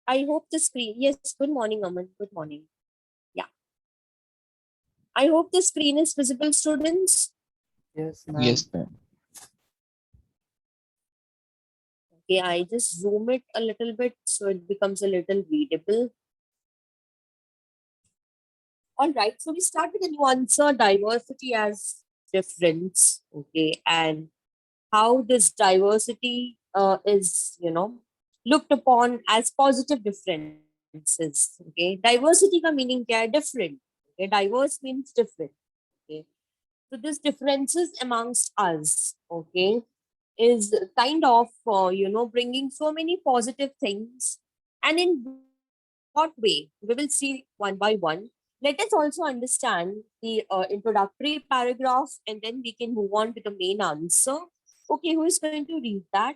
I hope the screen, yes, good morning, Aman. Good morning. Yeah. I hope the screen is visible, students. Yes, ma'am. Yes, ma'am. Okay, I just zoom it a little bit so it becomes a little readable. All right, so we start with a new answer, diversity as difference. Okay, and how this diversity is looked upon as positive differences. Okay, diversity का meaning क्या है? Different. Okay, diverse means different. Okay, so this differences amongst us, okay, is kind of bringing so many positive things. And in what way? We will see one by one. Let us also understand the introductory paragraph, and then we can move on to the main answer. Okay, who is going to read that?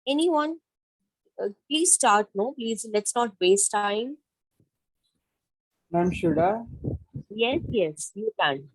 Anyone? Please start. No, please, let's not waste time. Ma'am, should I? Yes, yes, you can.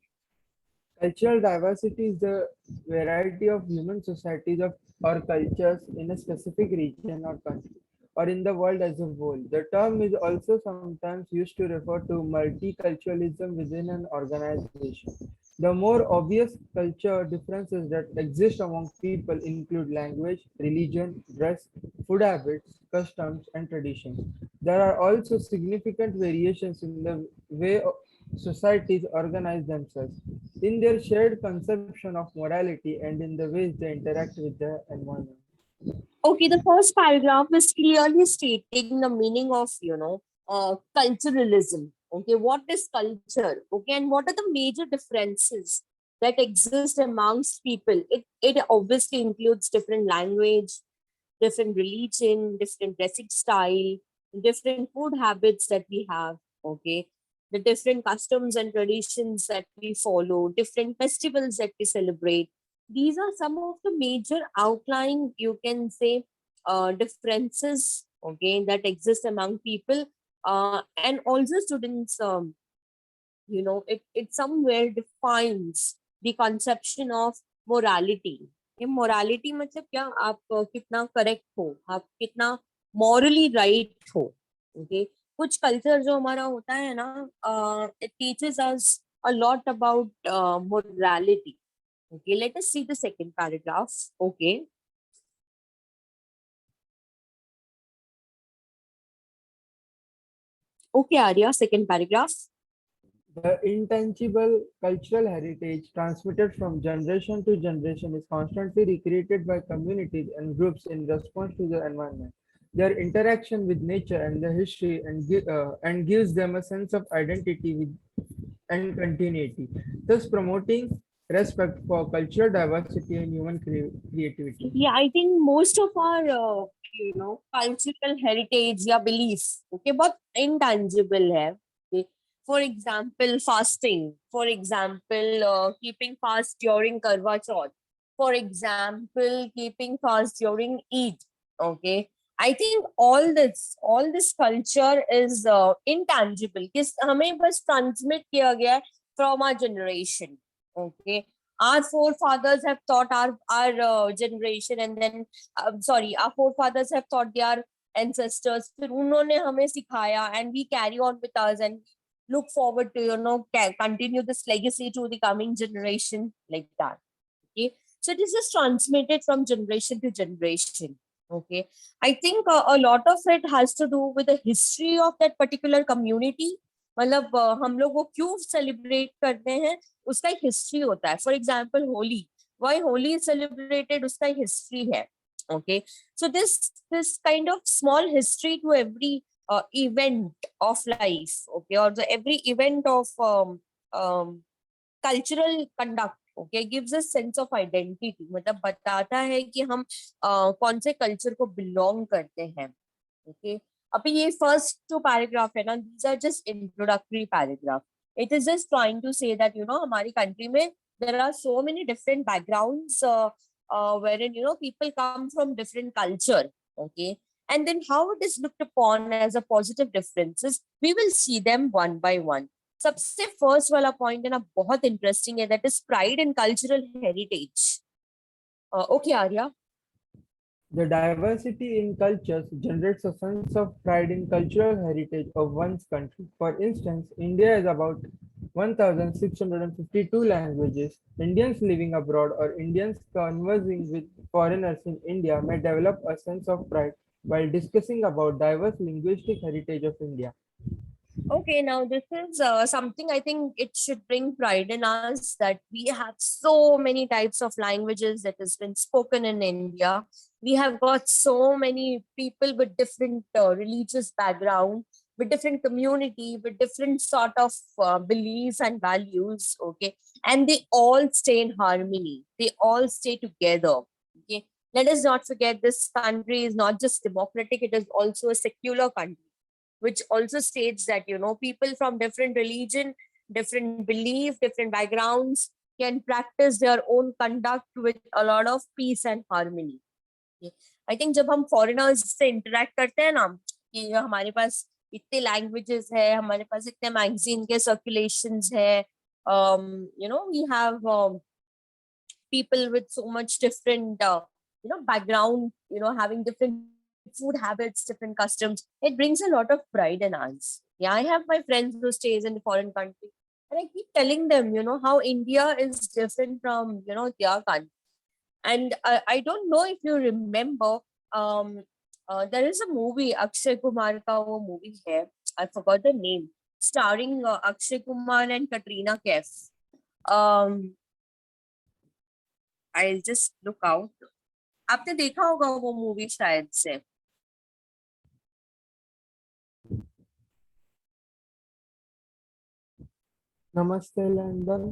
Cultural diversity is the variety of human societies of or cultures in a specific region or country or in the world as a whole. The term is also sometimes used to refer to multiculturalism within an organization. The more obvious culture differences that exist among people include language, religion, dress, food habits, customs, and traditions. There are also significant variations in the way societies organize themselves, in their shared conception of morality, and in the ways they interact with the environment. Okay, the first paragraph is clearly stating the meaning of, culturalism. Okay, what is culture? Okay, and what are the major differences that exist amongst people? It obviously includes different language, different religion, different dressing style, different food habits that we have. Okay, the different customs and traditions that we follow, different festivals that we celebrate. These are some of the major outlying, you can say, differences, okay, that exist among people. And also students, it somewhere defines the conception of morality. ये morality मतलब क्या? आप कितना correct हो, आप कितना morally right हो. Okay, कुछ culture जो हमारा होता है ना, it teaches us a lot about morality. Okay, let us see the second paragraph. Okay. Okay, Arya, second paragraph. The intangible cultural heritage transmitted from generation to generation is constantly recreated by communities and groups in response to the environment, their interaction with nature and the history, and gives them a sense of identity and continuity, thus promoting respect for cultural diversity and human creativity. Yeah, I think most of our cultural heritage या belief, okay, बहुत intangible है. Okay? For example, fasting. For example, keeping fast during Karwa Chauth. For example, keeping fast during Eid. Okay, I think all this culture is intangible. किस हमें बस transmit किया गया है from our generation. Okay, our forefathers have taught our generation, and then sorry, our forefathers have taught their ancestors, फिर उन्होंने हमें सिखाया, and we carry on with us, and look forward to continue this legacy to the coming generation, like that. Okay, so this is transmitted from generation to generation. Okay, I think a lot of it has to do with the history of that particular community. मतलब हम लोग वो क्यों celebrate करते हैं, उसका एक history होता है. For example Holi, why Holi is celebrated, उसका एक हिस्ट्री है. Okay, so this kind of small history to every event of life, okay, or the every event of um, cultural conduct, okay, gives a sense of identity. मतलब बताता है कि हम कौन से कल्चर को बिलोंग करते हैं. Okay, अभी ये फर्स्ट जो पैराग्राफ है ना, these are just introductory paragraph. It is just trying to say that हमारी कंट्री में there are so many different backgrounds, wherein people come from different culture. Okay, and then how it is looked upon as a positive differences, we will see them one by one. सबसे first वाला point है ना, बहुत interesting है, that is pride in cultural heritage. Okay Arya. The diversity in cultures generates a sense of pride in cultural heritage of one's country. For instance, India has about 1,652 languages. Indians living abroad or Indians conversing with foreigners in India may develop a sense of pride while discussing about diverse linguistic heritage of India. Okay, now this is something I think it should bring pride in us, that we have so many types of languages that has been spoken in India. We have got so many people with different religious background, with different community, with different sort of beliefs and values. Okay, and they all stay in harmony. They all stay together. Okay, let us not forget this country is not just democratic; it is also a secular country, which also states that people from different religion, different belief, different backgrounds can practice their own conduct with a lot of peace and harmony. I think जब हम foreigners से interact करते हैं ना, कि हमारे पास इतने languages है, हमारे पास इतने magazine के circulations है, we have people with so much different background, having different food habits, different customs. It brings a lot of pride in us. Yeah, I have my friends who stays in the foreign country, and I keep telling them, how India is different from their country. And I don't know if you remember, um, there is a movie, Akshay Kumar ka wo movie hai. I forgot the name, starring Akshay Kumar and Katrina Kaif. Um, I'll just look out. आपने देखा होगा वो movie शायद से. Namaste, London.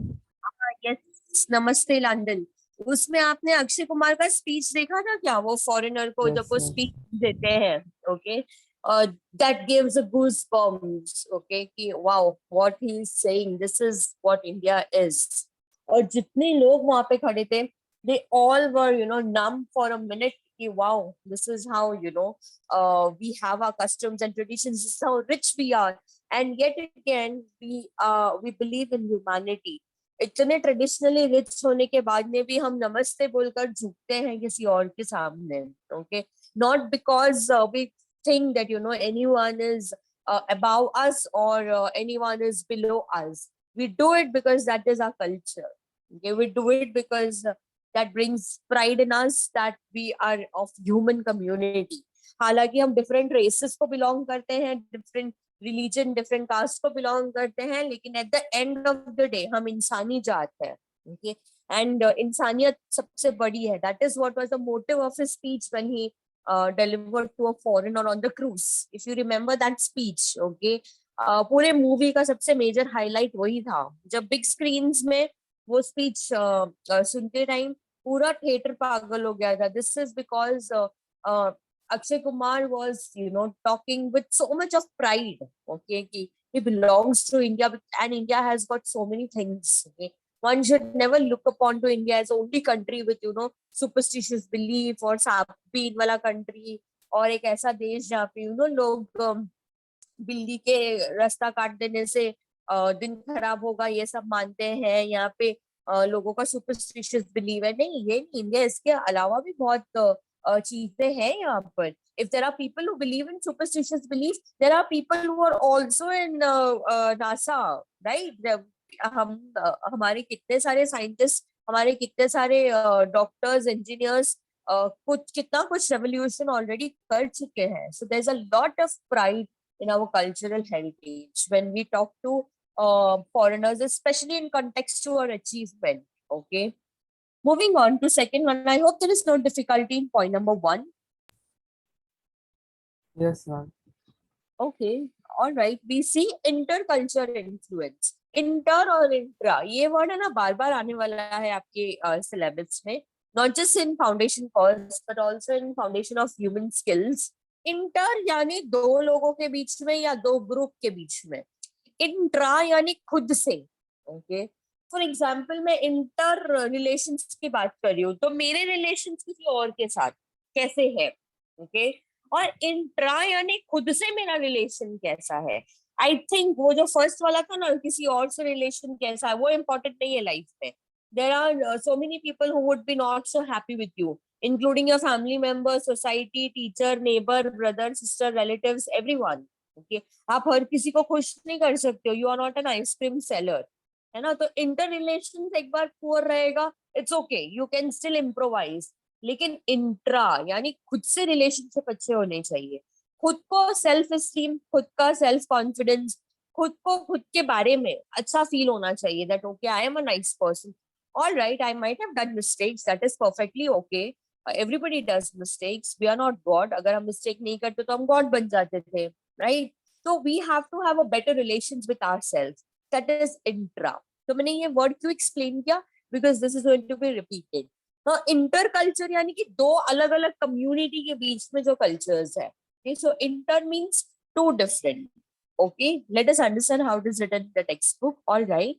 Yes, नमस्ते London. उसमें आपने अक्षय कुमार का स्पीच देखा था क्या, वो फॉरेनर को जब Yes, वो yes. स्पीच देते हैं. Okay, that gives a goose bumps. Okay, कि wow, what he is saying, this is what India is. और जितने लोग वहां पे खड़े थे, they all were numb for a minute, कि wow, this is how we have our customs and traditions, this is how rich we are. And yet again we believe in humanity. इतने traditionally rich होने के बाद में भी हम नमस्ते बोलकर झुकते हैं किसी और के सामने. Okay, not because we think that anyone is above us, or anyone is below us. We do it because that is our culture. Okay, we do it because that brings pride in us, that we are of human community. हालांकि हम different races को belong करते हैं, different religion, different caste को belong करते हैं, लेकिन at the end of the day हम इंसानी जात है. ओके, एंड इंसानियत सबसे बड़ी है. That is what was the motive of his speech when he delivered to a foreigner on the cruise. If you remember that speech, okay, पूरे movie का सबसे मेजर हाईलाइट वही था. जब बिग स्क्रीन्स में वो स्पीच सुनते टाइम पूरा थिएटर पागल हो गया था. This is because Akshay Kumar was, talking with so much of pride. Okay, he belongs to India, and India has got so many things. Okay, one should never look upon to India as only country with superstitious belief or सापीन वाला country, और एक ऐसा देश जहाँ पे लोग बिल्ली के रास्ता काट देने से दिन खराब होगा, ये सब मानते हैं. यहाँ पे लोगों का सुपरस्टिशियस बिलीव है. नहीं, ये नहीं. इंडिया इसके अलावा भी बहुत चीजें हैं यहाँ पर. If there are people who believe in superstitious beliefs, there are people who are also in NASA, right? हमारे कितने सारे साइंटिस्ट, हमारे कितने सारे डॉक्टर्स, इंजीनियर्स कुछ कितना कुछ रेवोल्यूशन ऑलरेडी कर चुके हैं. So there is a lot of pride in our cultural heritage when we talk to foreigners, especially in context to our achievement. Okay, moving on to second one. I hope there is no difficulty in point number one. Yes, ma'am. Okay, all right. We see intercultural influence. Inter और intra, ये word है ना, बार बार आने वाला है आपके syllabus में. Not just in foundation course but also in foundation of human skills. Inter यानी दो लोगों के बीच में या दो ग्रुप के बीच में. इंट्रा यानी खुद से. ओके, फॉर एग्जाम्पल मैं इंटर रिलेशन की बात कर रही हूँ, तो मेरे रिलेशन किसी और के साथ कैसे है. ओके, और इंट्रा यानी खुद से मेरा रिलेशन कैसा है. आई थिंक वो जो फर्स्ट वाला था ना, किसी और से रिलेशन कैसा है वो इम्पोर्टेंट नहीं है लाइफ में. There are so many people who would be not so happy with you, including your family member, society, teacher, neighbour, brother, sister, relatives, everyone. Okay, आप हर किसी को खुश नहीं कर सकते हो. You are not an ice cream seller, है ना. तो इंटर रिलेशन एक बार पुअर रहेगा, it's okay, you can still improvise. लेकिन इंट्रा यानी खुद से रिलेशनशिप अच्छे होने चाहिए. खुद को सेल्फ एस्टीम, खुद का सेल्फ कॉन्फिडेंस, खुद को खुद के बारे में अच्छा फील होना चाहिए. That okay, I am a nice person. All right, I might have done mistakes, that is perfectly okay. Everybody does mistakes, we are not God. अगर हम मिस्टेक नहीं करते तो हम गॉड बन जाते थे, राइट. तो we have to have a better relation with our self. That is intra. तो मैंने ये वर्ड क्यों एक्सप्लेन किया? Because this is going to be repeated. Inter culture यानी कि दो अलग अलग कम्युनिटी के बीच में जो कल्चर्स है. Okay, so inter means two different. Okay, let us understand how it is written in the textbook. All right.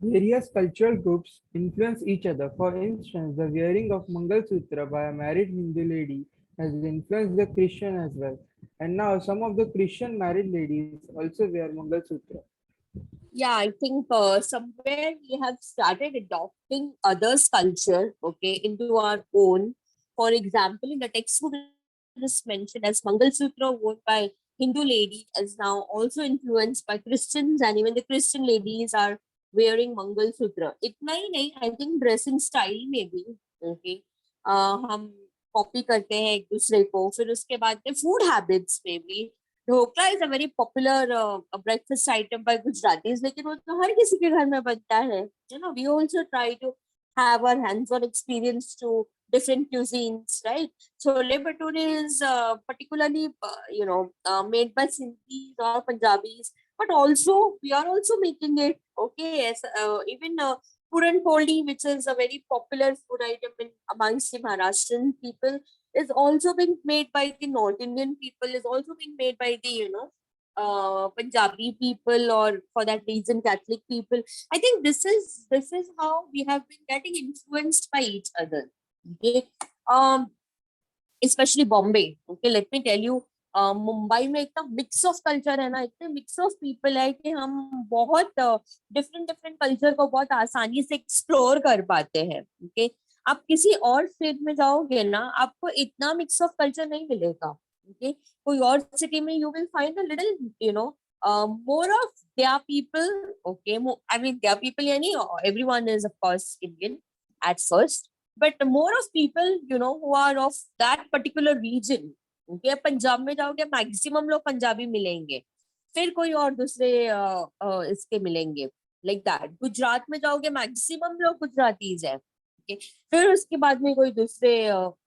Various cultural groups influence each other. For instance, the wearing of Mangal Sutra by a married Hindu lady has influenced the Christian as well. And now some of the Christian married ladies also wear Mangal Sutra. Yeah, I think somewhere we have started adopting others' culture, okay, into our own. For example, in the textbook, it is mentioned as Mangal Sutra worn by Hindu lady is now also influenced by Christians, and even the Christian ladies are wearing Mangal Sutra. इतना ही नहीं, I think dressing style में भी, okay, हम copy करते हैं एक दूसरे को. फिर उसके बाद में फूड हैबिट्स में भी. Dhokla is a very popular breakfast item by Gujaratis, लेकिन वो तो हर किसी के घर में बनता है. You know, we also try to have our hands on experience to different cuisines, right? Chole bhature is particularly, made by Sindhis or Punjabis, but also we are also making it. Okay, yes, even puran poli, which is a very popular food item amongst the Maharashtrian people, is also being made by the North Indian people, is also being made by the, Punjabi people, or for that reason, Catholic people. I think this is how we have been getting influenced by each other. Okay. Especially Bombay. Okay, let me tell you, Mumbai में इतना mix of culture है ना, इतने mix of people है कि हम बहुत different different culture को बहुत आसानी से एक्सप्लोर कर पाते हैं. ओके, आप किसी और स्टेट में जाओगे ना, आपको इतना मिक्स ऑफ कल्चर नहीं मिलेगा. ओके, कोई और सिटी में you will find a little, more of their people. Okay, I mean their people यानी everyone is of course Indian at first, but more of people, who are of that particular region. Okay, Punjab में जाओगे maximum लोग पंजाबी मिलेंगे, फिर कोई और दूसरे इसके मिलेंगे, लाइक दैट. गुजरात में जाओगे मैक्सिमम लोग गुजरातीज है. okay? फिर उसके बाद में कोई दूसरे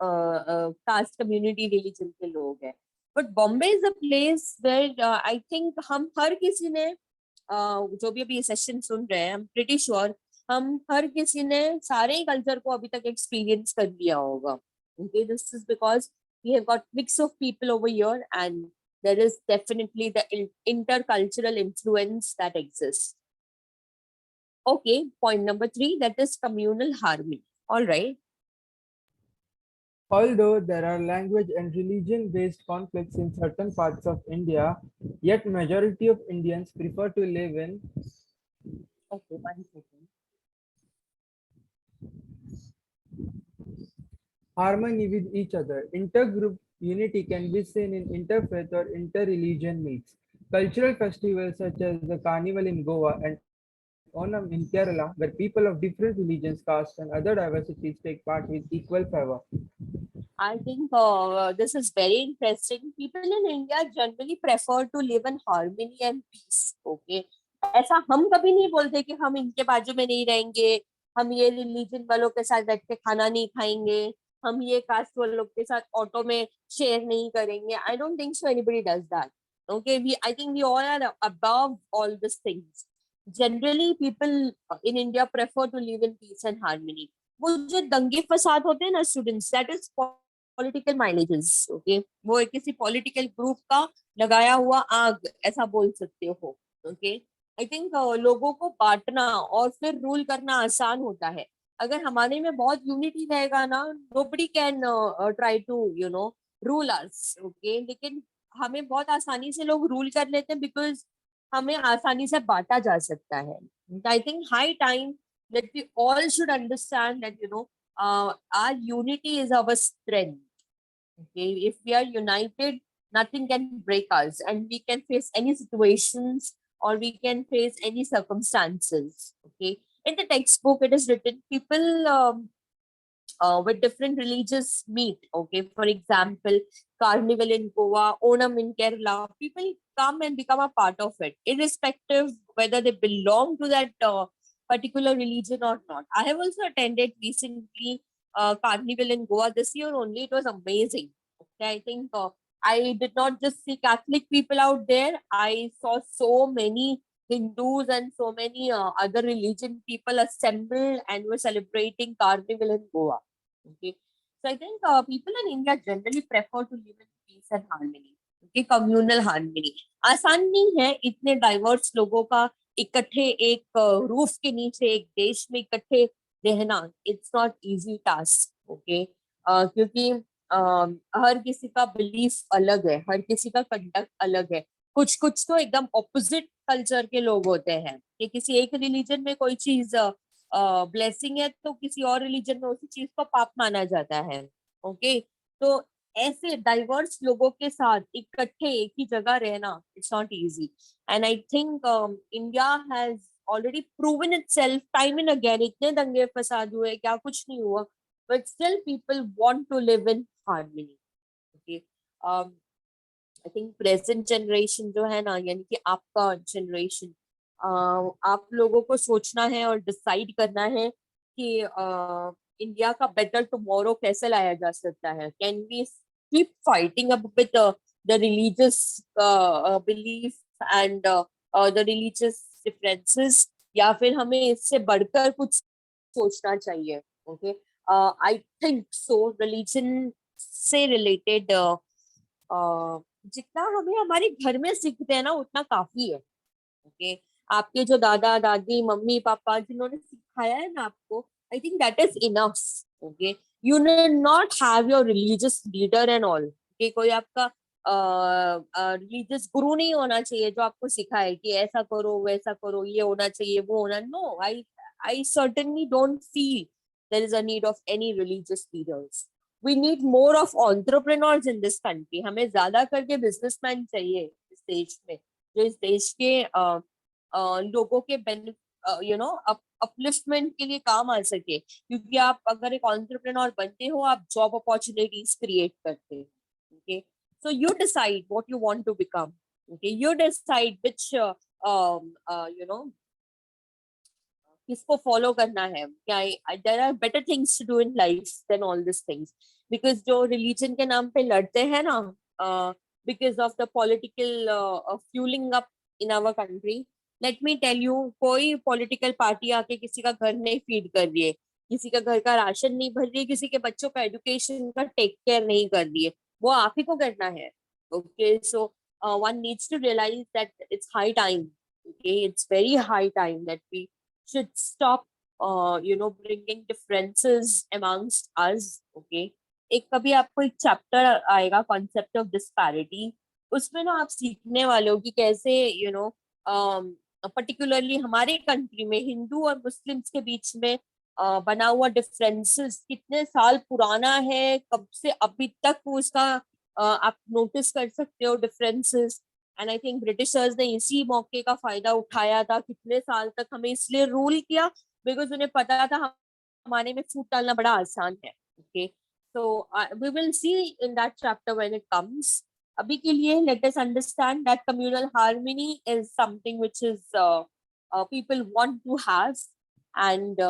कास्ट, कम्युनिटी, रिलीजन के लोग हैं. But Bombay is a place where I think हम हर किसी ने, जो भी अभी ये सेशन सुन रहे हैं, आई एम प्रीटी श्योर हम हर किसी ने सारे ही कल्चर को अभी तक एक्सपीरियंस कर लिया होगा. Okay, this is because we have got mix of people over here, and there is definitely the intercultural influence that exists. Okay, point number 3, that is communal harmony. All right. Although there are language and religion-based conflicts in certain parts of India, yet majority of Indians prefer to live in. Okay, 1 second. Harmony with each other. Intergroup unity can be seen in interfaith or inter-religion meets. Cultural festivals such as the Carnival in Goa and Onam in Kerala, where people of different religions, castes, and other diversities take part with equal fervor. I think this is very interesting. People in India generally prefer to live in harmony and peace. Okay, ऐसा हम कभी नहीं बोलते कि हम इनके बाजू में नहीं रहेंगे, हम ये रिलीजन वालों के साथ बैठ के खाना नहीं खाएंगे, हम ये कास्ट वालों के साथ ऑटो में शेयर नहीं करेंगे. I don't think so anybody does that. Okay, I think we all are above all these things. Generally, people in India prefer to live in peace and harmony. वो जो दंगे फसाद होते हैं ना students, that is political mileages. Okay, वो एक किसी पॉलिटिकल ग्रुप का लगाया हुआ आग, ऐसा बोल सकते हो. ओके, आई थिंक लोगों को बांटना और फिर रूल करना आसान होता है. अगर हमारे में बहुत यूनिटी रहेगा ना, nobody can try to rule us. Okay, लेकिन हमें बहुत आसानी से लोग रूल कर लेते हैं बिकॉज हमें आसानी से बांटा जा सकता है. I think high time that we all should understand that our unity is our strength. Okay, if we are united, nothing can break us, and we can face any situations or we can face any circumstances. Okay, in the textbook it is written people with different religious meet. Okay, for example, Carnival in Goa, Onam in Kerala, people come and become a part of it, irrespective whether they belong to that particular religion or not. I have also attended recently Carnival in Goa this year only. It was amazing. Okay, I think I did not just see Catholic people out there. I saw so many Hindus and so many other religion people assembled and were celebrating Carnival in Goa. Okay. So I think people in India generally prefer to live in peace and harmony. Okay, communal harmony. आसान नहीं है इतने diverse लोगों का इकट्ठे एक roof के नीचे एक देश में इकट्ठे रहना. It's not easy task. Okay, क्योंकि हर किसी का बिलीफ अलग है, हर किसी का कंडक्ट अलग है. कुछ कुछ तो एकदम ऑपोजिट कल्चर के लोग होते हैं कि किसी एक रिलीजन में कोई चीज ब्लेसिंग है तो किसी और रिलीजन में उसी चीज को पाप माना जाता है. ओके, तो ऐसे डाइवर्स लोगों के साथ इकट्ठे एक ही जगह रहना it's not easy. And I think India has already proven itself time and again. इतने दंगे फसाद हुए, क्या कुछ नहीं हुआ, but still people want to live in harmony. Okay, I think present generation जो है ना, यानी कि आपका जनरेशन, आप लोगों को सोचना है और डिसाइड करना है कि इंडिया का बेटर टुमारो कैसे लाया जा सकता है. Can we keep fighting up with the religious belief and the religious differences, या फिर हमें इससे बढ़कर कुछ सोचना चाहिए. Okay, I think so religion से रिलेटेड जितना हमें हमारे घर में सीखते हैं ना उतना काफी है. ओके, आपके जो दादा दादी मम्मी पापा जिन्होंने सिखाया है ना आपको, I think that is enough. Okay, you need not have your religious leader and all. कि कोई आपका रिलीजियस गुरु नहीं होना चाहिए जो आपको सिखाए कि ऐसा करो वैसा करो, ये होना चाहिए वो होना. No, I certainly don't feel there is a need of any religious leaders. We need more of entrepreneurs in this country. हमें ज्यादा करके बिजनेसमैन चाहिए इस देश में, जो इस देश के लोगों के अपलिफ्टमेंट के लिए काम आ सके. क्योंकि आप अगर एक एंटरप्रेन्योर बनते हो, आप जॉब अपॉर्चुनिटीज क्रिएट करते हैं. Okay, so you decide what you want to become. Okay, you decide which किसको फॉलो करना है. क्या there are better things to do in life than all this things. Because जो रिलीजन के नाम पे लड़ते हैं ना, because of the political fuelling up in our country, let me tell you, कोई पॉलिटिकल पार्टी आके किसी का घर नहीं फीड कर रही है, किसी का घर का राशन नहीं भर रही है, किसी के बच्चों का एजुकेशन का टेक केयर नहीं कर रही है. वो आप ही को करना है. Okay, so one needs to realise that it's high time. Okay, it's very high time that we should stop bringing differences amongst us. Okay, एक कभी आपको एक चैप्टर आएगा कॉन्सेप्ट ऑफ डिस्पैरिटी. उसमें ना आप सीखने वाले हो कि कैसे पर्टिकुलरली हमारे कंट्री में हिंदू और मुस्लिम्स के बीच में बना हुआ डिफरेंसेस कितने साल पुराना है, कब से अभी तक उसका आप नोटिस कर सकते हो differences. And I think Britishers ने इसी मौके का फायदा उठाया था. कितने साल तक हमें इसलिए रूल किया बिकॉज उन्हें पता था हमारे में फूट डालना बड़ा आसान है. Okay, so we will see in that chapter when it comes. अभी के लिए let us understand that communal harmony is something which is people want to have. And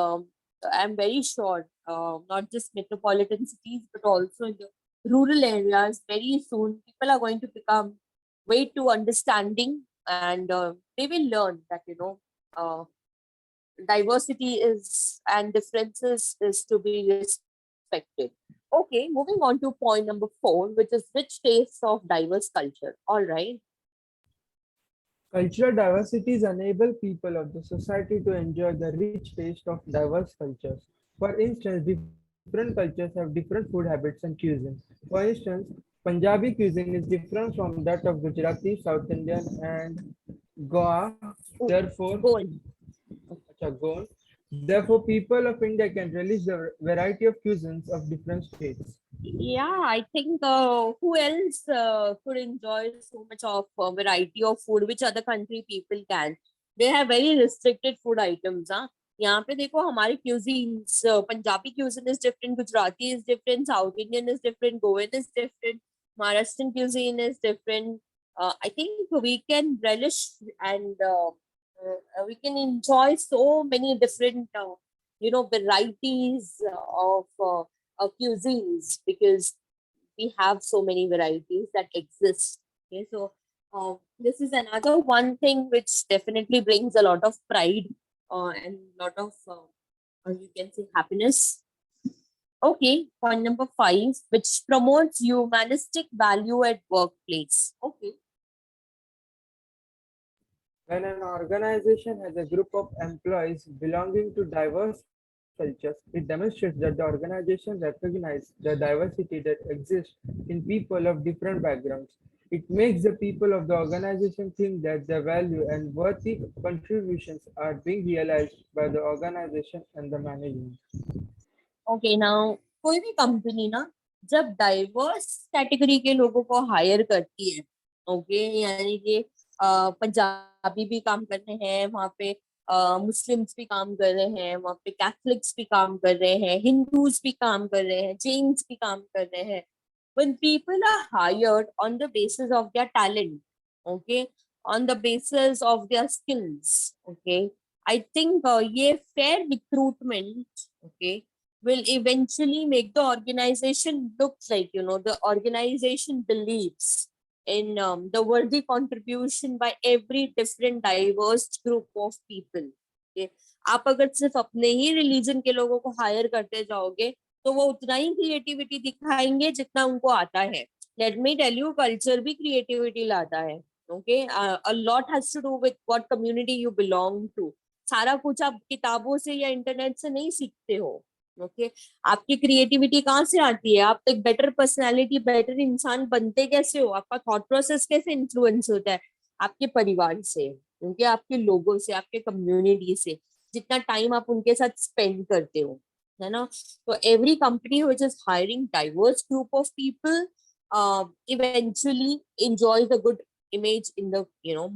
I'm very sure not just metropolitan cities but also in the rural areas very soon people are going to become way too understanding, and they will learn that diversity is and differences is to be respected. Okay, moving on to point number 4, which is rich tastes of diverse culture. All right. Cultural diversities enable people of the society to enjoy the rich taste of diverse cultures. For instance, different cultures have different food habits and cuisine. For instance, Punjabi cuisine is different from that of Gujarati, South Indian, and Goa. Oh, Therefore, go on. acha, Goan. Therefore, people of India can relish the variety of cuisines of different states. Yeah, I think who else could enjoy so much of variety of food which other country people can. They have very restricted food items. हाँ, यहाँ पे देखो हमारी cuisines, Punjabi cuisine is different, Gujarati is different, South Indian is different, Goan is different, Maharashtrian cuisine is different. I think we can relish and we can enjoy so many different varieties of cuisines because we have so many varieties that exist. Okay, so this is another one thing which definitely brings a lot of pride and lot of you can say happiness. Okay, point number 5, which promotes humanistic value at workplace. Okay. When an organization has a group of employees belonging to diverse cultures, it demonstrates that the organization recognizes the diversity that exists in people of different backgrounds. It makes the people of the organization think that their value and worthy contributions are being realized by the organization and the management. Okay now कोई भी company ना जब diverse category के लोगों को higher करती है, okay, यानी कि पंजाबी भी काम कर रहे हैं वहाँ पे, मुस्लिम्स भी काम कर रहे हैं वहाँ पे, कैथलिक्स भी काम कर रहे हैं, हिंदूज भी काम कर रहे हैं, जैन्स भी काम कर रहे हैं. when people are hired on the basis of their talent, okay, on the basis of their skills, okay, I think ये fair recruitment, okay, will eventually make the organization look like, the organization believes in the worthy contribution by every different diverse group of people. Okay? आप अगर सिर्फ अपने ही religion के लोगों को higher करते जाओगे तो वो उतना ही क्रिएटिविटी दिखाएंगे जितना उनको आता है. Let me tell you, culture भी क्रिएटिविटी लाता है. Okay, a lot has to do with what community you belong to. सारा कुछ आप किताबों से या इंटरनेट से नहीं सीखते हो. ओके, आपकी क्रिएटिविटी कहाँ से आती है? आप एक बेटर पर्सनालिटी, बेटर इंसान बनते कैसे हो? आपका थॉट प्रोसेस कैसे इन्फ्लुएंस होता है? आपके परिवार से, उनके, आपके लोगों से, आपके कम्युनिटी से, जितना टाइम आप उनके साथ स्पेंड करते हो, है ना? तो every company which is hiring diverse group of people eventually enjoy the good image in the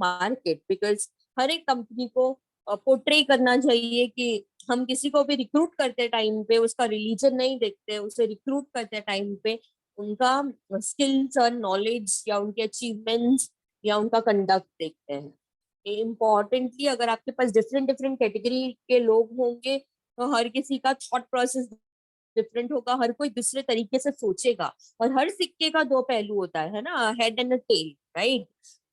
market, because हर एक कंपनी को पोर्ट्रे करना चाहिए कि हम किसी को भी रिक्रूट करते टाइम पे उसका रिलीजन नहीं देखते, उसे रिक्रूट करते टाइम पे उनका स्किल्स और नॉलेज या उनके अचीवमेंट्स या उनका कंडक्ट देखते हैं. इम्पोर्टेंटली अगर आपके पास डिफरेंट डिफरेंट कैटेगरी के लोग होंगे तो हर किसी का थॉट प्रोसेस डिफरेंट होगा, हर कोई दूसरे तरीके से सोचेगा, और हर सिक्के का दो पहलू होता है ना, हेड एंड टेल, राइट?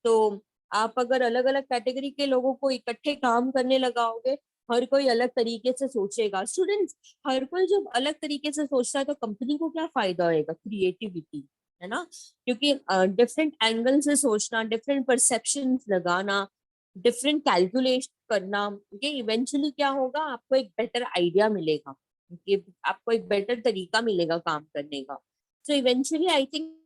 तो आप अगर अलग अलग कैटेगरी के लोगों को इकट्ठे काम करने लगाओगे, हर कोई अलग तरीके से सोचेगा. स्टूडेंट्स, हर कोई जब अलग तरीके से सोचता है तो कंपनी को क्या फायदा होएगा? क्रिएटिविटी, है ना? क्योंकि डिफरेंट एंगल से सोचना, डिफरेंट परसेप्शन लगाना, डिफरेंट कैलकुलेट करना, ये इवेंचुअली क्या होगा, आपको एक बेटर आइडिया मिलेगा, ये आपको एक बेटर तरीका मिलेगा काम करने का. So eventually I think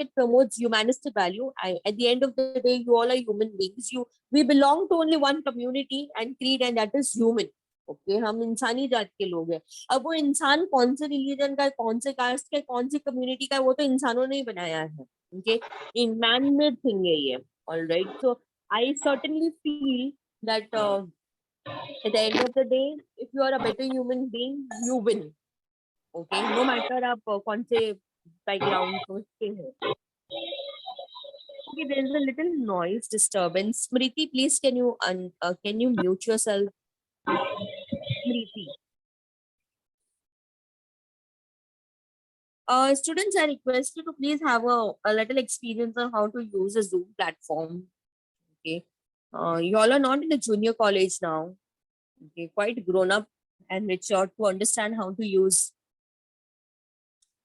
it promotes humanistic value. At the end of the day, you all are human beings. We belong to only one community and creed, and that is human. Okay, हम इंसानी जात के लोग हैं. अब वो इंसान कौन से रिलीजन का है, कौन से कास्ट का है, कौन सी कम्युनिटी का है, वो तो इंसानों ने ही बनाया है. Okay, in man-made thing है ये. All right, so I certainly feel that at the end of the day, if you are a better human being, you win. Okay, no matter आप कौन से बैकग्राउंड से हो. Okay, there is a little noise disturbance. Smriti, please can you mute yourself? Smriti. Students are requested to please have a little experience on how to use a Zoom platform. Okay. You all are not in a junior college now. Okay, quite grown up and mature to understand how to use.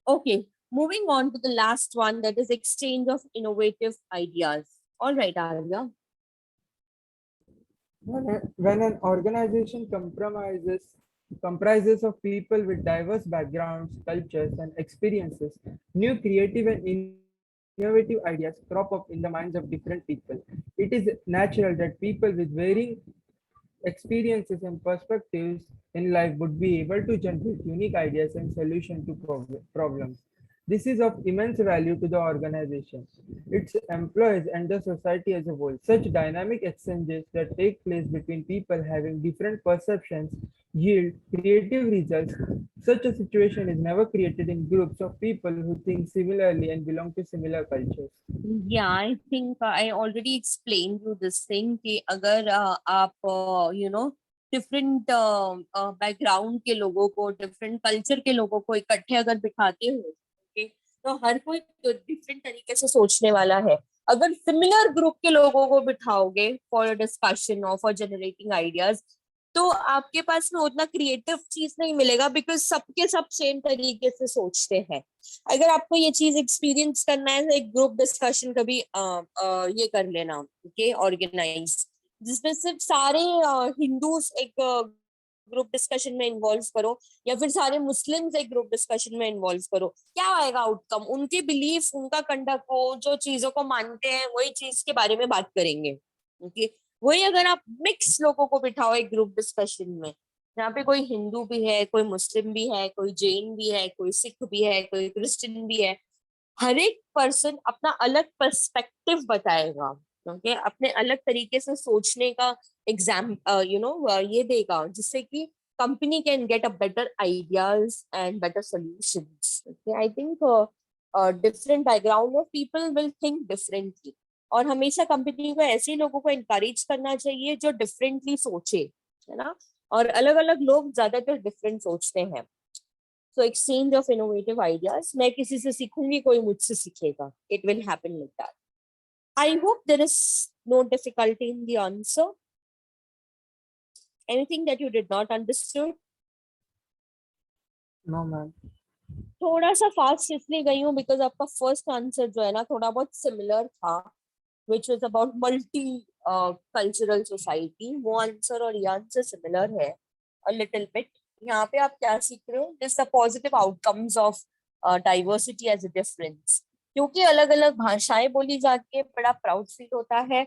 Okay, moving on to the last one, that is exchange of innovative ideas. All right, Arya. When an organization comprises of people with diverse backgrounds, cultures, and experiences, new creative and innovative innovative ideas crop up in the minds of different people. It is natural that people with varying experiences and perspectives in life would be able to generate unique ideas and solutions to problems. This is of immense value to the organization, its employees, and the society as a whole. Such dynamic exchanges that take place between people having different perceptions yield creative results. Such a situation is never created in groups of people who think similarly and belong to similar cultures. Yeah, I think I already explained you this thing कि अगर आप different background के लोगों को, different culture के लोगों को इकट्ठे अगर बिठाते हो, okay, तो हर कोई डिफरेंट तरीके से सोचने वाला है. अगर सिमिलर ग्रुप के लोगों को बिठाओगे फॉर डिस्कशन और फॉर जनरेटिंग आइडियाज, तो आपके पास में उतना क्रिएटिव चीज नहीं मिलेगा, बिकॉज सबके सब सेम तरीके से सोचते हैं. अगर आपको ये चीज एक्सपीरियंस करना है, एक ग्रुप डिस्कशन कभी ये कर लेना, ओके, ऑर्गेनाइज, जिसमें सिर्फ सारे हिंदूज एक ग्रुप डिस्कशन में इन्वॉल्व करो, या फिर सारे मुस्लिम्स एक ग्रुप डिस्कशन में इन्वॉल्व करो. क्या आएगा आउटकम? उनके बिलीफ, उनका कंडक्ट, वो जो चीजों को मानते हैं वही चीज के बारे में बात करेंगे. ओके, वही अगर आप मिक्स लोगों को बिठाओ एक ग्रुप डिस्कशन में, जहाँ पे कोई हिंदू भी है, कोई मुस्लिम भी है, कोई जैन भी है, कोई सिख भी है, कोई क्रिश्चियन भी है, हर एक पर्सन अपना अलग पर्सपेक्टिव बताएगा, ओके, अपने अलग तरीके से सोचने का एग्जाम ये देगा, जिससे कि company can get a better ideas and better solutions. Okay, I think different background of people will think differently, और हमेशा कंपनी को ऐसे लोगों को इनकरेज करना चाहिए जो डिफरेंटली सोचे, है ना. और अलग अलग लोग ज्यादातर डिफरेंट सोचते हैं. So exchange of innovative ideas, मैं किसी से सीखूंगी, कोई मुझसे सीखेगा. It will happen like that. I hope there is no difficulty in the answer. Anything that you did not understood? No, ma'am. थोड़ा सा फास्ट इसलिए गई हूँ बिकॉज आपका फर्स्ट आंसर जो है ना थोड़ा बहुत सिमिलर था, which was about multi cultural society. वो आंसर और ये आंसर सिमिलर है a little bit. यहाँ पे आप क्या सीख रहे हो? This the positive outcomes of diversity as a difference. क्योंकि अलग अलग भाषाएं बोली जाती है, बड़ा प्राउड फील होता है.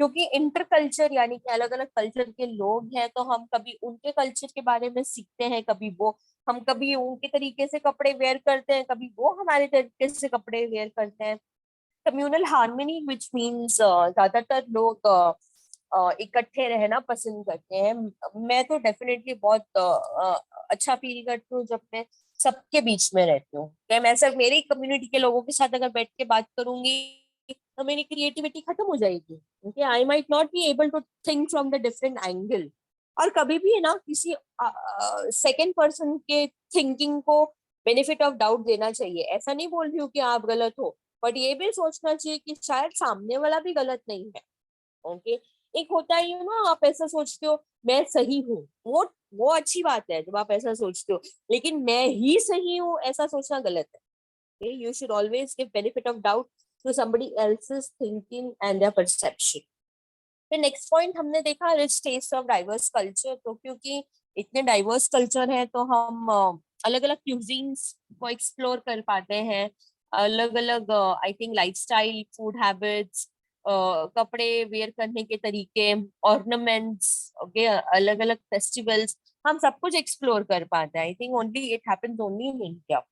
क्योंकि इंटर कल्चर यानी कि अलग अलग कल्चर के लोग हैं, तो हम कभी उनके कल्चर के बारे में सीखते हैं, कभी वो, हम कभी उनके तरीके से कपड़े वेयर करते हैं, कभी वो हमारे तरीके से कपड़े वेयर करते हैं. कम्युनल हार्मनी विच मीन्स ज्यादातर लोग इकट्ठे रहना पसंद करते हैं. मैं तो डेफिनेटली बहुत अच्छा फील करती हूँ जब मैं सबके बीच में रहती हूँ. मैं सिर्फ मेरी कम्युनिटी के लोगों के साथ अगर बैठ के बात करूंगी तो मेरी क्रिएटिविटी खत्म हो जाएगी. Okay, I might not be able to think from the different angle. और कभी भी है ना किसी सेकेंड पर्सन के थिंकिंग को बेनिफिट ऑफ डाउट देना चाहिए. ऐसा नहीं बोल रही हूँ कि आप गलत हो, बट ये भी सोचना चाहिए कि शायद सामने वाला भी गलत नहीं है. ओके, एक होता है ना, आप ऐसा सोचते हो मैं सही हूँ, वो अच्छी बात है जब आप ऐसा सोचते हो, लेकिन मैं ही सही हूँ ऐसा सोचना गलत है. You should always give benefit of doubt to somebody else's thinking and their perception. फिर नेक्स्ट पॉइंट हमने देखा rich taste of diverse culture. तो क्योंकि इतने डाइवर्स कल्चर है तो हम अलग अलग क्यूजीन्स को एक्सप्लोर कर पाते हैं. अलग अलग I think lifestyle, food habits, कपड़े वेयर करने के तरीके, ऑर्नामेंट्स, ओके, अलग अलग फेस्टिवल्स, हम सब कुछ एक्सप्लोर कर पाते हैं. I think only it happens only in India.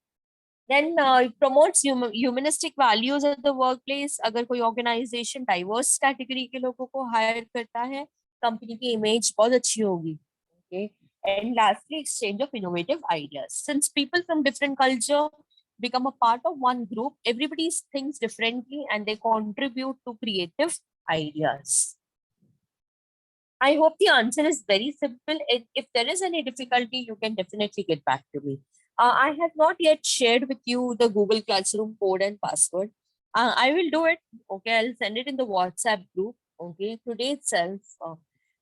Then it promotes humanistic values at the workplace. अगर कोई ऑर्गेनाइजेशन डाइवर्स कैटेगरी के लोगों को हायर करता है, कंपनी की इमेज बहुत अच्छी होगी. Okay. And lastly, exchange of innovative ideas. Since people from different culture become a part of one group, everybody thinks differently and they contribute to creative ideas. I hope the answer is very simple. If there is any difficulty, you can definitely get back to me. I have not yet shared with you the Google Classroom code and password. I will do it. Okay, I'll send it in the WhatsApp group. Okay, today itself.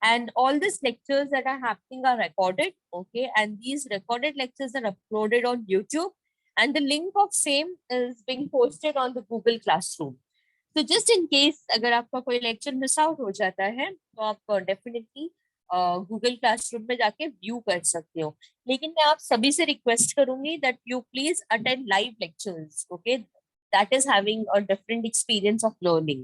And all these lectures that are happening are recorded. Okay, and these recorded lectures are uploaded on YouTube. And the link of same is being posted on the Google Classroom. तो just in case अगर आपका कोई lecture miss out हो जाता है तो आप definitely Google classroom में जाके व्यू कर सकते हो. लेकिन मैं आप सभी से रिक्वेस्ट करूंगी that you please attend live lectures. Okay, that is having a different experience of learning.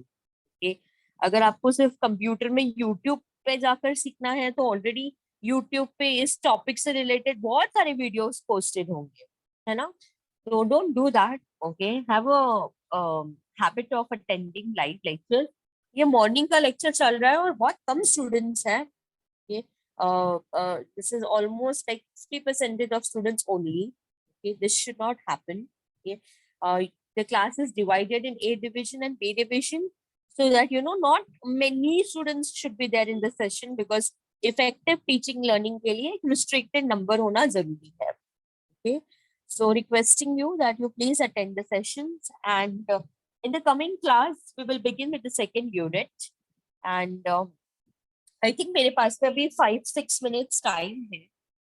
Okay, अगर आपको सिर्फ कंप्यूटर में यूट्यूब पे जाकर सीखना है तो ऑलरेडी यूट्यूब पे इस टॉपिक से रिलेटेड बहुत सारे वीडियोस पोस्टेड होंगे, है ना? तो don't do that. Okay, have a habit of attending live lecture. ये मॉर्निंग का लेक्चर चल रहा है और बहुत कम स्टूडेंट्स हैं. Okay, this is almost like 60% of students only. Okay, this should not happen. Okay, uh, the class is divided in A division and B division, so that not many students should be there in the session, because effective teaching learning के लिए एक restricted number होना जरूरी है. Okay, so requesting you that you please attend the sessions, and in the coming class we will begin with the second unit, and I think मेरे पास में अभी 5-6 minutes time है.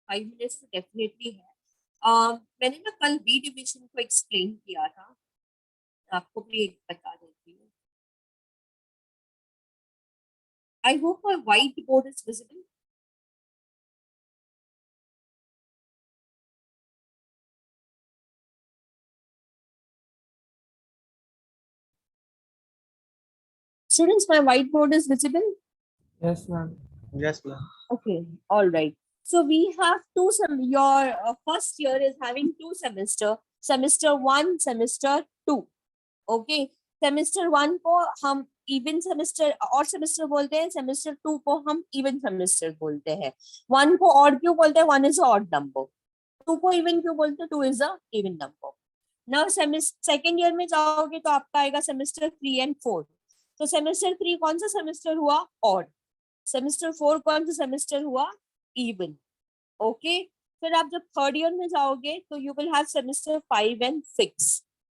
5 मिनट्स तो डेफिनेटली है. मैंने ना कल बी डिवीजन को एक्सप्लेन किया था, आपको भी बता देती हूँ. I hope my white board is visible. Students, my whiteboard is visible? Yes, ma'am. Yes, ma'am. Okay, all right. So we have your first year is having 2 semester, semester 1, semester 2. Okay, semester 1 को हम even semester और semester बोलते हैं, semester 2 को हम even semester बोलते हैं. 1 को odd क्यों बोलते हैं? 1 is a odd number. 2 को even क्यों बोलते हैं? 2 is a even number. Now second year में जाओगे तो आपका आएगा semester 3 and 4. तो semester 3 कौन सा semester हुआ? Odd. सेमेस्टर 4 कौन सा सेमेस्टर हुआ? इवन. ओके, फिर आप जब थर्ड ईयर में जाओगे तो you will have semester 5 and 6.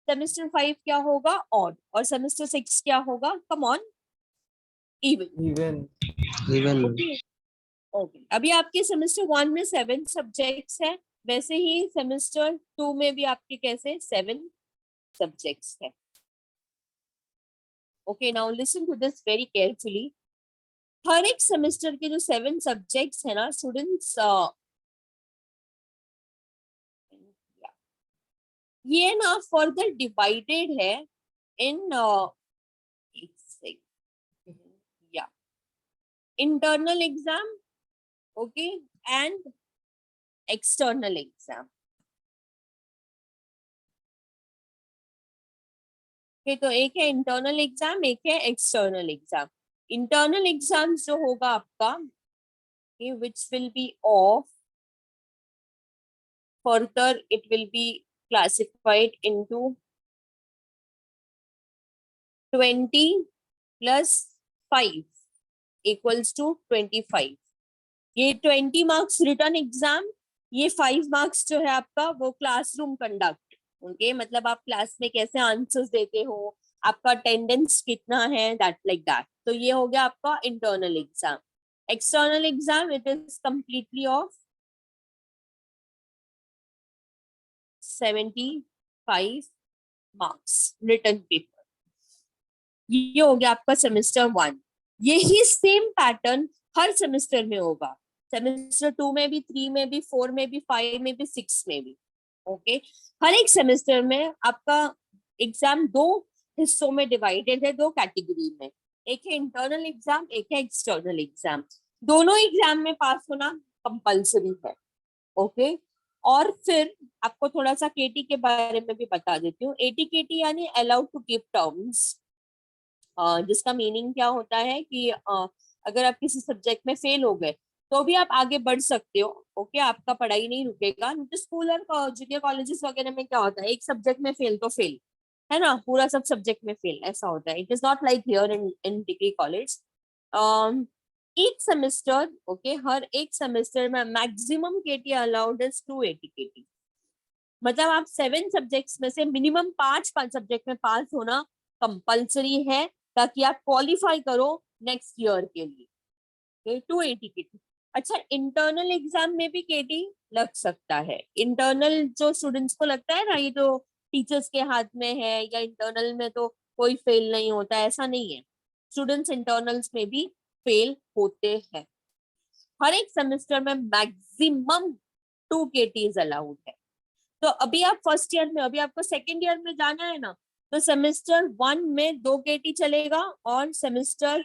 Semester 5 क्या होगा? ऑड. और सेमेस्टर 6 क्या होगा? Come on, even. Even. Okay, अभी आपके सेमेस्टर 1 में 7 सब्जेक्ट्स है, वैसे ही सेमेस्टर 2 में भी आपके कैसे 7 सब्जेक्ट्स है. Okay, now listen to this very carefully. हर एक सेमेस्टर के जो 7 सब्जेक्ट्स है ना स्टूडेंट्स, ये ना फर्दर डिवाइडेड है in internal exam, okay, and external exam. तो एक है इंटरनल एग्जाम, एक है एक्सटर्नल एग्जाम. इंटरनल एग्जाम्स जो होगा आपका, which will be of, further it will be classified into 20 plus 5 equals to 25. ये 20 मार्क्स रिटर्न एग्जाम, ये 5 मार्क्स जो है आपका वो क्लासरूम कंडक्ट. ओके, मतलब आप क्लास में कैसे आंसर्स देते हो, आपका अटेंडेंस कितना है, दैट लाइक दैट. तो ये हो गया आपका internal exam. External exam it is completely off 75 marks return paper. ये हो गया आपका सेमेस्टर 1. यही सेम पैटर्न हर सेमेस्टर में होगा. सेमेस्टर 2 में भी, 3 में भी, 4 में भी, 5 में भी, 6 में भी. ओके, हर एक सेमेस्टर में आपका एग्जाम 2 हिस्सों में डिवाइडेड है, 2 कैटेगरी में. एक है इंटरनल एग्जाम, एक है एक्सटर्नल एग्जाम. दोनों एग्जाम में पास होना कंपल्सरी है. ओके, और फिर आपको थोड़ा सा केटी के बारे में भी बता देती हूँ. एटीकेटी यानी अलाउड टू गिव टर्म्स, जिसका मीनिंग क्या होता है कि अगर आप किसी सब्जेक्ट में फेल हो गए तो भी आप आगे बढ़ सकते हो. ओके, आपका पढ़ाई नहीं रुकेगा. स्कूल और जूनियर कॉलेजेस वगैरह में क्या होता है, एक सब्जेक्ट में फेल तो फेल है ना, पूरा सब सब्जेक्ट में फेल, ऐसा होता है. It is not like here in degree college. each semester, okay, हर एक सेमेस्टर में मैक्सिमम केटी अलाउड इज 280 केटी. मतलब आप 7 सब्जेक्ट्स में से मिनिमम 5 सब्जेक्ट में पास होना कंपल्सरी है, ताकि आप क्वालिफाई करो नेक्स्ट ईयर के लिए. 280 केटी. अच्छा, इंटरनल एग्जाम में भी केटी लग सकता है. इंटरनल जो स्टूडेंट्स को लगता है ना, ये तो टीचर्स के हाथ में है, या इंटरनल में तो कोई फेल नहीं होता, ऐसा नहीं है. स्टूडेंट्स इंटरनल्स में भी फेल होते हैं. हर एक सेमेस्टर में मैक्सिमम 2 केटीज अलाउड है. तो अभी आप फर्स्ट ईयर में, अभी आपको सेकेंड ईयर में जाना है ना, तो सेमेस्टर 1 में 2 KT चलेगा और सेमेस्टर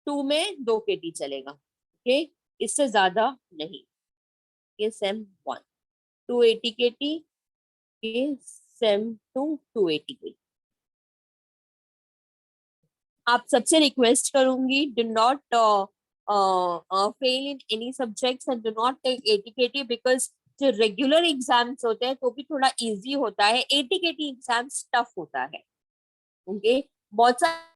2 में 2 KT चलेगा। ओके, इससे ज्यादा नहीं। ये सेम 1 280 KT, ये सेम 2 280 KT। आप सबसे रिक्वेस्ट करूंगी, do not fail in any subjects and do not take 80 KT, because जो रेगुलर एग्जाम्स होते हैं तो भी थोड़ा इजी होता है, 80 KT एग्जाम्स टफ होता है। ओके, बहुत सारे